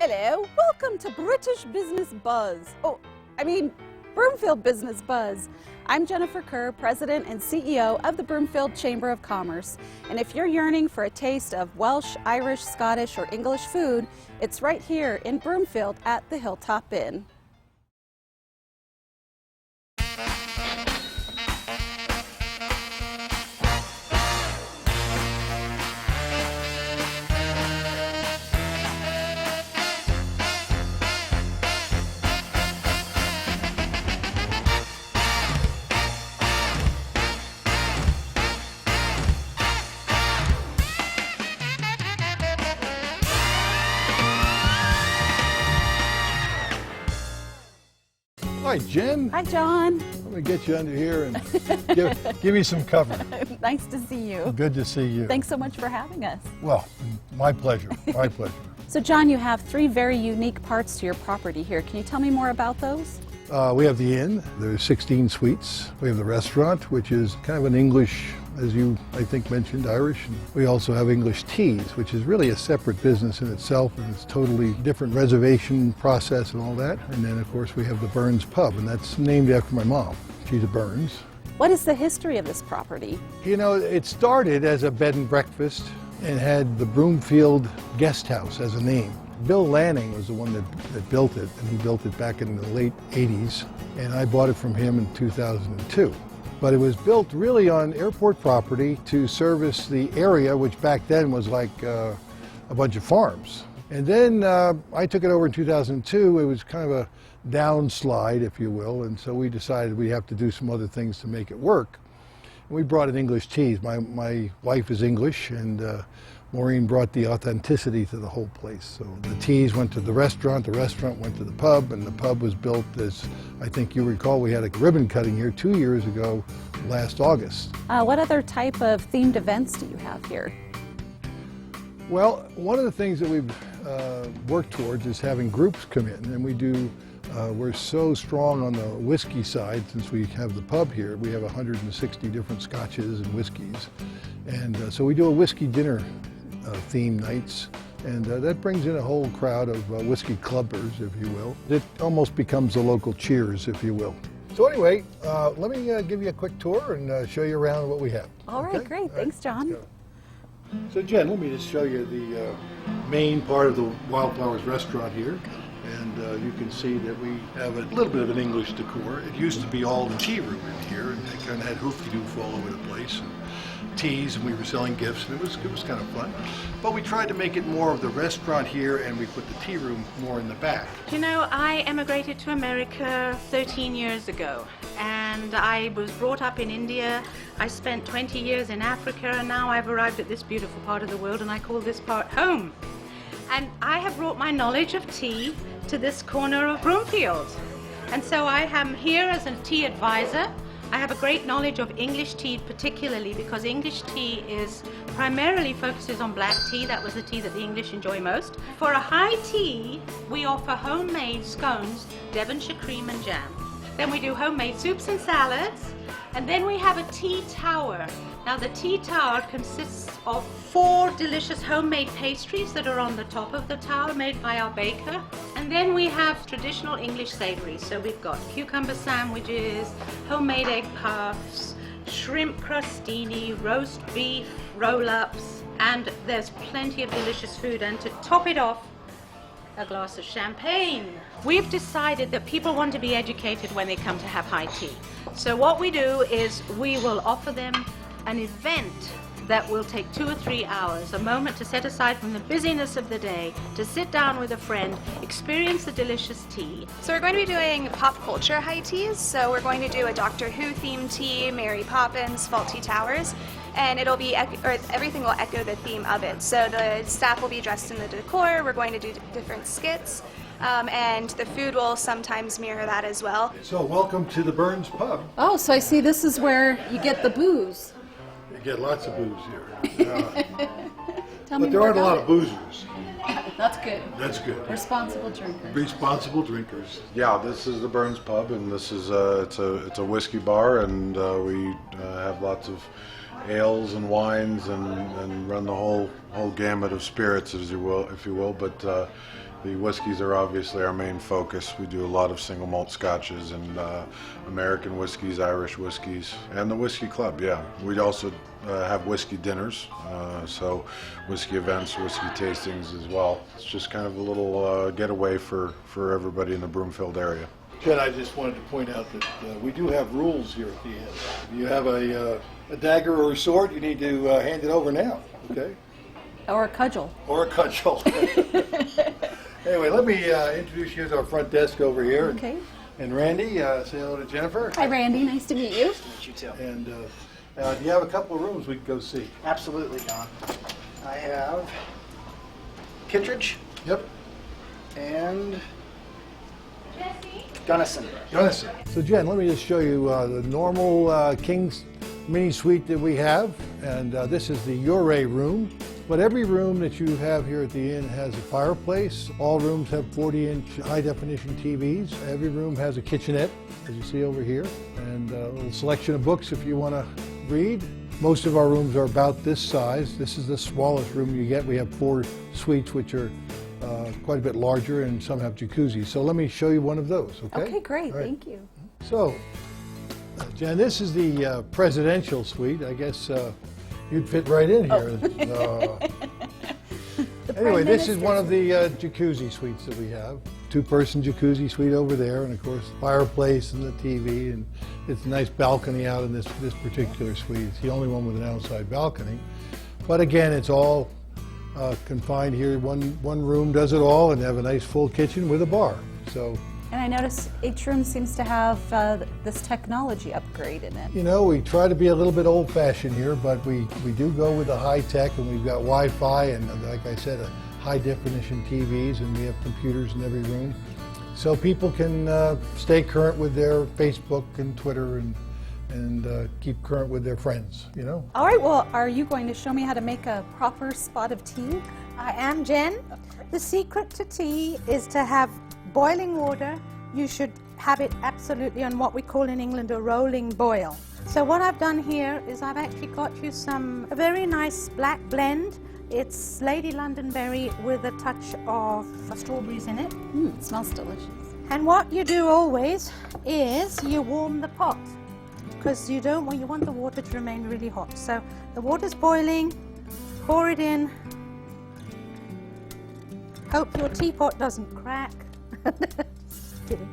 Hello, welcome to British Business Buzz. Broomfield Business Buzz. I'm Jennifer Kerr, President and CEO of the Broomfield Chamber of Commerce. And if you're yearning for a taste of Welsh, Irish, Scottish, or English food, it's right here in Broomfield at the Hilltop Inn. Hi, Jen. Hi, John. Let me get you under here and give me some cover. Nice to see you. Good to see you. Thanks so much for having us. Well, my pleasure. My pleasure. So, John, you have three very unique parts to your property here. Can you tell me more about those? We have the inn. There's 16 suites. We have the restaurant, which is kind of an English, as you, I think, mentioned, Irish. And we also have English teas, which is really a separate business in itself, and it's totally different reservation process and all that. And then, of course, we have the Burns Pub, and that's named after my mom. She's a Burns. What is the history of this property? You know, it started as a bed and breakfast and had the Broomfield Guest House as a name. Bill Lanning was the one that built it, and he built it back in the late 80s, and I bought it from him in 2002. But it was built really on airport property to service the area, which back then was like a bunch of farms. And then I took it over in 2002. It was kind of a downslide, if you will, and so we decided we have to do some other things to make it work. And we brought in English teas. My wife is English, and Maureen brought the authenticity to the whole place. So the teas went to the restaurant went to the pub, and the pub was built, as I think you recall, we had a ribbon cutting here 2 years ago, last August. What other type of themed events do you have here? Well, one of the things that we've worked towards is having groups come in, and we're so strong on the whiskey side since we have the pub here. We have 160 different scotches and whiskeys, and so we do a whiskey dinner theme nights, and that brings in a whole crowd of whiskey clubbers, if you will. It almost becomes a local Cheers, if you will. So anyway, let me give you a quick tour and show you around what we have. All right, okay? great. All right, Thanks, John. So Jen, let me just show you the main part of the Wildflowers restaurant here. And you can see that we have a little bit of an English decor. It used to be all the tea room in here, and they kind of had hoofy-doof all over the place, and teas, and we were selling gifts, and it was kind of fun. But we tried to make it more of the restaurant here, and we put the tea room more in the back. You know, I emigrated to America 13 years ago, and I was brought up in India. I spent 20 years in Africa, and now I've arrived at this beautiful part of the world, and I call this part home. And I have brought my knowledge of tea to this corner of Broomfield. And so I am here as a tea advisor. I have a great knowledge of English tea, particularly because English tea primarily focuses on black tea. That was the tea that the English enjoy most. For a high tea, we offer homemade scones, Devonshire cream and jam. Then we do homemade soups and salads. And then we have a tea tower. Now the tea tower consists of 4 delicious homemade pastries that are on the top of the tower made by our baker. And then we have traditional English savories. So we've got cucumber sandwiches, homemade egg puffs, shrimp crostini, roast beef, roll-ups, and there's plenty of delicious food. And to top it off, a glass of champagne. We've decided that people want to be educated when they come to have high tea. So what we do is we will offer them an event that will take 2 or 3 hours, a moment to set aside from the busyness of the day, to sit down with a friend, experience the delicious tea. So we're going to be doing pop culture high teas. So we're going to do a Doctor Who themed tea, Mary Poppins, Fawlty Towers, and everything will echo the theme of it. So the staff will be dressed in the decor, we're going to do different skits, and the food will sometimes mirror that as well. So welcome to the Burns Pub. Oh, so I see this is where you get the booze. You get lots of booze here. Tell me But there more aren't a about lot it. of boozers. That's good. That's good. Responsible drinkers. Responsible drinkers. Yeah, this is the Burns Pub, and this is it's a whiskey bar, and we have lots of ales and wines, and run the whole gamut of spirits, as you will, if you will. But The whiskeys are obviously our main focus. We do a lot of single malt scotches and American whiskeys, Irish whiskeys, and the whiskey club, yeah. We also have whiskey dinners, so whiskey events, whiskey tastings as well. It's just kind of a little getaway for everybody in the Broomfield area. Jen, I just wanted to point out that we do have rules here at the inn. If you have a dagger or a sword, you need to hand it over now, okay? Or a cudgel. Or a cudgel. Anyway, let me introduce you to our front desk over here. Okay. And Randy, say hello to Jennifer. Hi, Randy. Nice to meet you. Meet you too. And you have a couple of rooms we can go see. Absolutely, Don. I have Kittredge Yep. and Gunnison. Jonathan. So Jen, let me just show you the normal King's mini suite that we have. And this is the Ure room. But every room that you have here at the inn has a fireplace. All rooms have 40-inch high-definition TVs. Every room has a kitchenette, as you see over here, and a little selection of books if you want to read. Most of our rooms are about this size. This is the smallest room you get. We have 4 suites, which are quite a bit larger, and some have jacuzzis. So let me show you one of those, okay? Okay, great. All right. Thank you. So, Jen, this is the presidential suite. I guess you'd fit right in here. Anyway, this is one of the jacuzzi suites that we have. 2-person jacuzzi suite over there, and of course, fireplace and the TV, and it's a nice balcony out in this particular suite. It's the only one with an outside balcony. But again, it's all confined here. One room does it all, and they have a nice full kitchen with a bar. So. And I notice each room seems to have this technology upgrade in it. You know, we try to be a little bit old-fashioned here, but we do go with the high-tech, and we've got Wi-Fi and, like I said, high-definition TVs, and we have computers in every room. So people can stay current with their Facebook and Twitter and keep current with their friends, you know? All right, well, are you going to show me how to make a proper spot of tea? I am Jen. The secret to tea is to have boiling water. You should have it absolutely on what we call in England a rolling boil. So what I've done here is I've actually got you a very nice black blend. It's Lady Londonberry with a touch of strawberries in it. It smells delicious. And what you do always is you warm the pot, because you want the water to remain really hot. So the water's boiling, pour it in. Hope your teapot doesn't crack. Just kidding.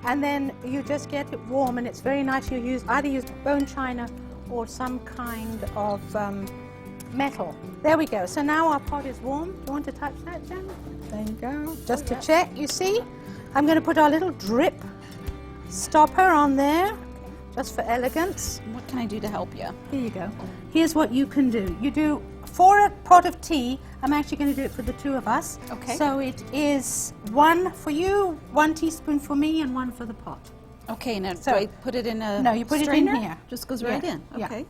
And then you just get it warm, and it's very nice. You either use bone china or some kind of metal. There we go. So now our pot is warm. You want to touch that, Jen? There you go. Just to check, you see? I'm going to put our little drip stopper on there, just for elegance. What can I do to help you? Here you go. Here's what you can do. You do, for a pot of tea, I'm actually going to do it for the 2 of us. Okay. So it is 1 for you, 1 teaspoon for me, and 1 for the pot. Okay, now So- do I put it in a No, you put strainer? it in here. Just goes right Yeah, in. yeah. Okay.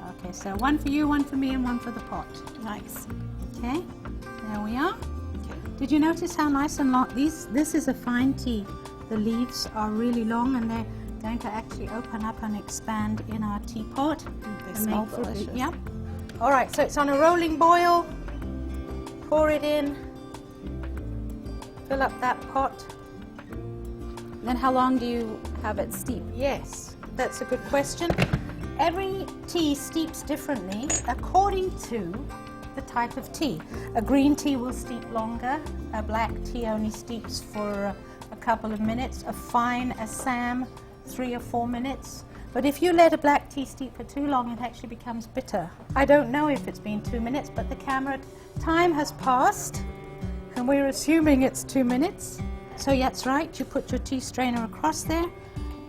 Okay, so 1 for you, 1 for me, and 1 for the pot. Nice. Okay, there we are. Okay. Did you notice how nice and long this is a fine tea. The leaves are really long, and they're going to actually open up and expand in our teapot. They and smell make for the- delicious. Yep. All right, so it's on a rolling boil. Pour it in. Fill up that pot. Then how long do you have it steep? Yes, that's a good question. Every tea steeps differently according to the type of tea. A green tea will steep longer. A black tea only steeps for a couple of minutes. A fine Assam, 3 or 4 minutes. But if you let a black tea steep for too long, it actually becomes bitter. I don't know if it's been 2 minutes, but the camera time has passed, and we're assuming it's 2 minutes. So yeah, that's right. You put your tea strainer across there,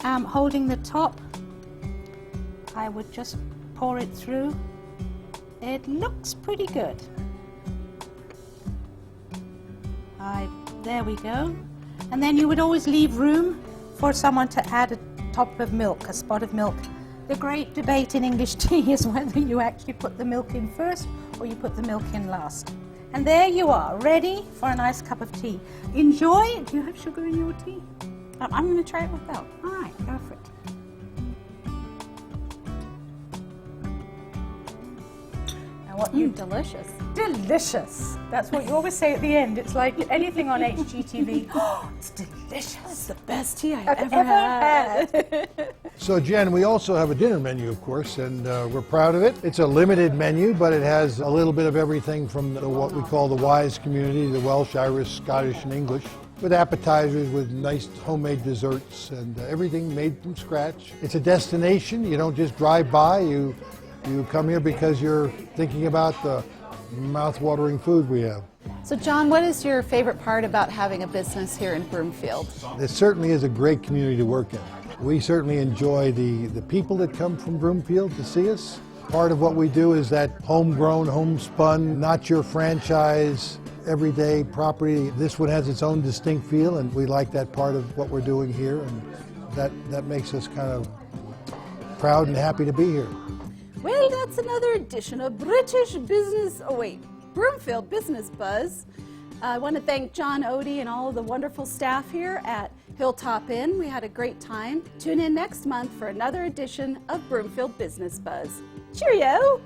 holding the top. I would just pour it through. It looks pretty good. There we go. And then you would always leave room for someone to add a top of milk, a spot of milk. The great debate in English tea is whether you actually put the milk in first or you put the milk in last. And there you are, ready for a nice cup of tea. Enjoy. Do you have sugar in your tea? I'm going to try it without. All right, go for it. Now what you Delicious. delicious. That's what you always say at the end. It's like anything on HGTV. Oh, it's delicious. It's the best tea I've I've ever had. So Jen, we also have a dinner menu, of course, and we're proud of it. It's a limited menu, but it has a little bit of everything from what we call the WISE community, the Welsh, Irish, Scottish, and English, with appetizers, with nice homemade desserts, and everything made from scratch. It's a destination. You don't just drive by. You come here because you're thinking about the mouth-watering food we have. So John, what is your favorite part about having a business here in Broomfield? It certainly is a great community to work in. We certainly enjoy the people that come from Broomfield to see us. Part of what we do is that homegrown, homespun, not your franchise, everyday property. This one has its own distinct feel, and we like that part of what we're doing here, and that makes us kind of proud and happy to be here. Well, that's another edition of Broomfield Business Buzz. I want to thank John Odie and all of the wonderful staff here at Hilltop Inn. We had a great time. Tune in next month for another edition of Broomfield Business Buzz. Cheerio!